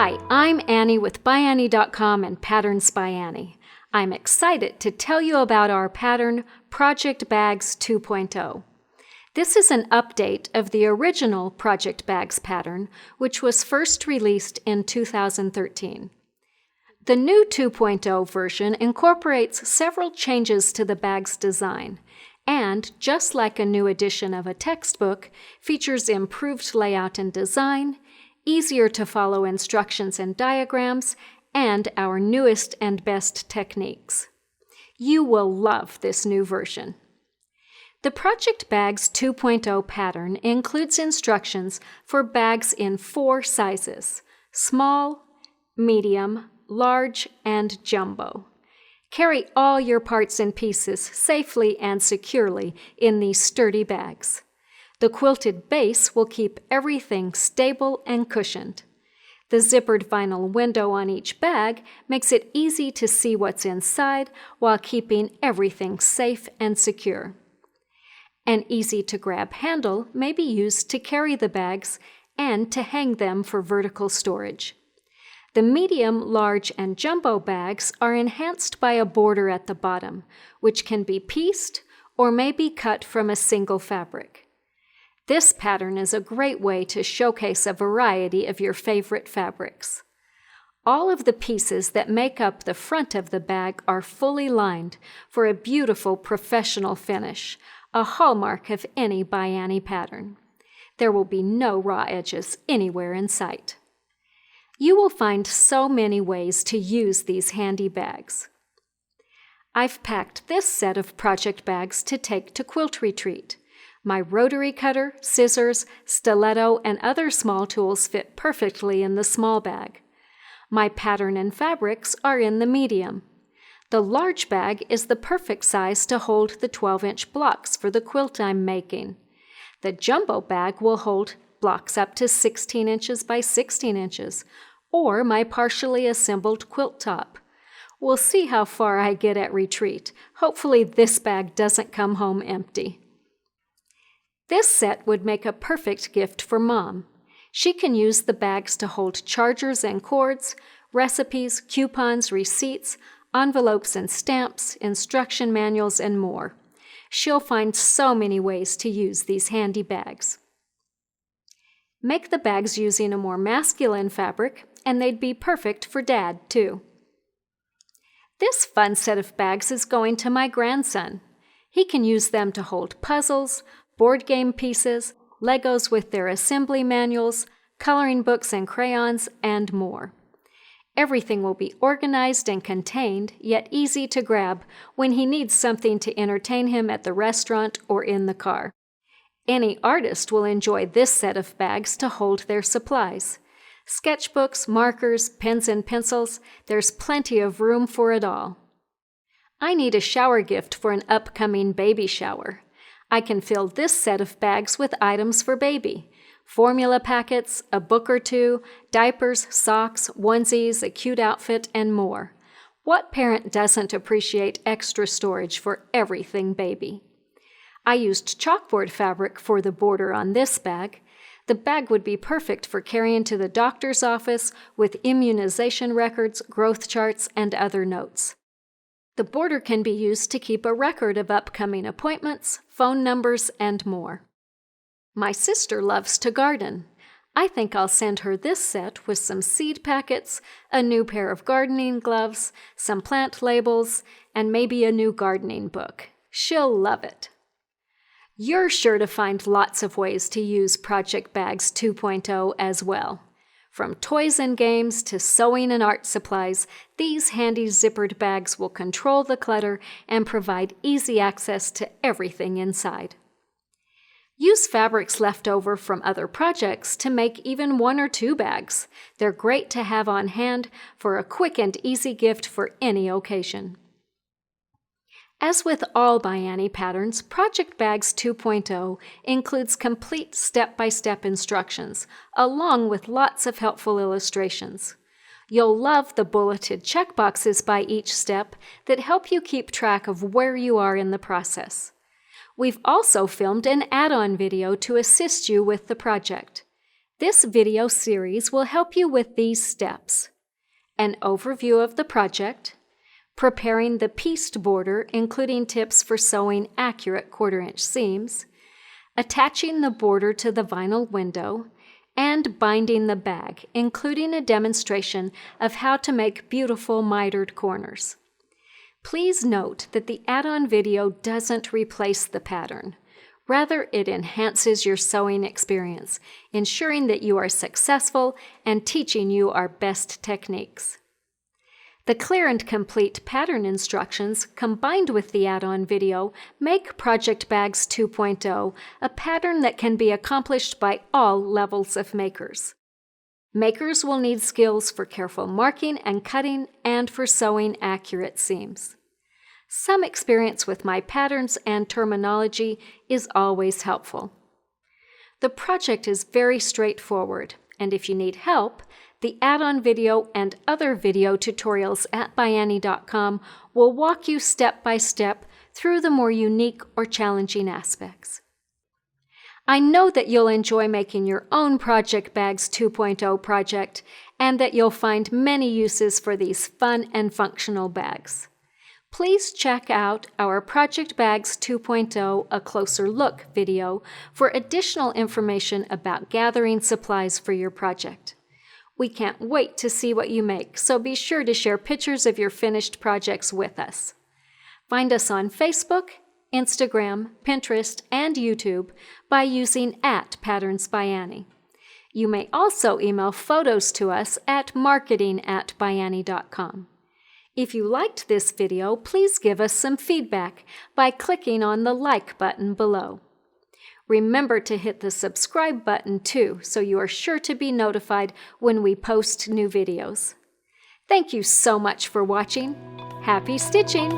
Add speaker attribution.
Speaker 1: Hi, I'm Annie with ByAnnie.com and Patterns by Annie. I'm excited to tell you about our pattern, Project Bags 2.0. This is an update of the original Project Bags pattern, which was first released in 2013. The new 2.0 version incorporates several changes to the bag's design, and, just like a new edition of a textbook, features improved layout and design, easier to follow instructions and diagrams, and our newest and best techniques. You will love this new version. The Project Bags 2.0 pattern includes instructions for bags in 4 sizes: small, medium, large, and jumbo. Carry all your parts and pieces safely and securely in these sturdy bags. The quilted base will keep everything stable and cushioned. The zippered vinyl window on each bag makes it easy to see what's inside while keeping everything safe and secure. An easy-to-grab handle may be used to carry the bags and to hang them for vertical storage. The medium, large, and jumbo bags are enhanced by a border at the bottom, which can be pieced or may be cut from a single fabric. This pattern is a great way to showcase a variety of your favorite fabrics. All of the pieces that make up the front of the bag are fully lined for a beautiful professional finish, a hallmark of any ByAnnie pattern. There will be no raw edges anywhere in sight. You will find so many ways to use these handy bags. I've packed this set of project bags to take to quilt retreat. My rotary cutter, scissors, stiletto, and other small tools fit perfectly in the small bag. My pattern and fabrics are in the medium. The large bag is the perfect size to hold the 12-inch blocks for the quilt I'm making. The jumbo bag will hold blocks up to 16 inches by 16 inches, or my partially assembled quilt top. We'll see how far I get at retreat. Hopefully this bag doesn't come home empty. This set would make a perfect gift for Mom. She can use the bags to hold chargers and cords, recipes, coupons, receipts, envelopes and stamps, instruction manuals, and more. She'll find so many ways to use these handy bags. Make the bags using a more masculine fabric, and they'd be perfect for Dad, too. This fun set of bags is going to my grandson. He can use them to hold puzzles, board game pieces, Legos with their assembly manuals, coloring books and crayons, and more. Everything will be organized and contained, yet easy to grab when he needs something to entertain him at the restaurant or in the car. Any artist will enjoy this set of bags to hold their supplies. Sketchbooks, markers, pens and pencils, there's plenty of room for it all. I need a shower gift for an upcoming baby shower. I can fill this set of bags with items for baby: formula packets, a book or two, diapers, socks, onesies, a cute outfit, and more. What parent doesn't appreciate extra storage for everything baby? I used chalkboard fabric for the border on this bag. The bag would be perfect for carrying to the doctor's office with immunization records, growth charts, and other notes. The border can be used to keep a record of upcoming appointments, phone numbers, and more. My sister loves to garden. I think I'll send her this set with some seed packets, a new pair of gardening gloves, some plant labels, and maybe a new gardening book. She'll love it. You're sure to find lots of ways to use Project Bags 2.0 as well. From toys and games to sewing and art supplies, these handy zippered bags will control the clutter and provide easy access to everything inside. Use fabrics left over from other projects to make even 1 or 2 bags. They're great to have on hand for a quick and easy gift for any occasion. As with all ByAnnie patterns, Project Bags 2.0 includes complete step-by-step instructions, along with lots of helpful illustrations. You'll love the bulleted checkboxes by each step that help you keep track of where you are in the process. We've also filmed an add-on video to assist you with the project. This video series will help you with these steps: an overview of the project, preparing the pieced border, including tips for sewing accurate 1/4-inch seams, attaching the border to the vinyl window, and binding the bag, including a demonstration of how to make beautiful mitered corners. Please note that the add-on video doesn't replace the pattern. Rather, it enhances your sewing experience, ensuring that you are successful and teaching you our best techniques. The clear and complete pattern instructions combined with the add-on video make Project Bags 2.0 a pattern that can be accomplished by all levels of makers. Makers will need skills for careful marking and cutting and for sewing accurate seams. Some experience with my patterns and terminology is always helpful. The project is very straightforward, and if you need help, the add-on video and other video tutorials at ByAnnie.com will walk you step by step through the more unique or challenging aspects. I know that you'll enjoy making your own Project Bags 2.0 project and that you'll find many uses for these fun and functional bags. Please check out our Project Bags 2.0 A Closer Look video for additional information about gathering supplies for your project. We can't wait to see what you make, so be sure to share pictures of your finished projects with us. Find us on Facebook, Instagram, Pinterest, and YouTube by using @PatternsByAnnie. You may also email photos to us at marketing@ByAnnie.com. If you liked this video, please give us some feedback by clicking on the like button below. Remember to hit the subscribe button too, so you are sure to be notified when we post new videos. Thank you so much for watching. Happy stitching!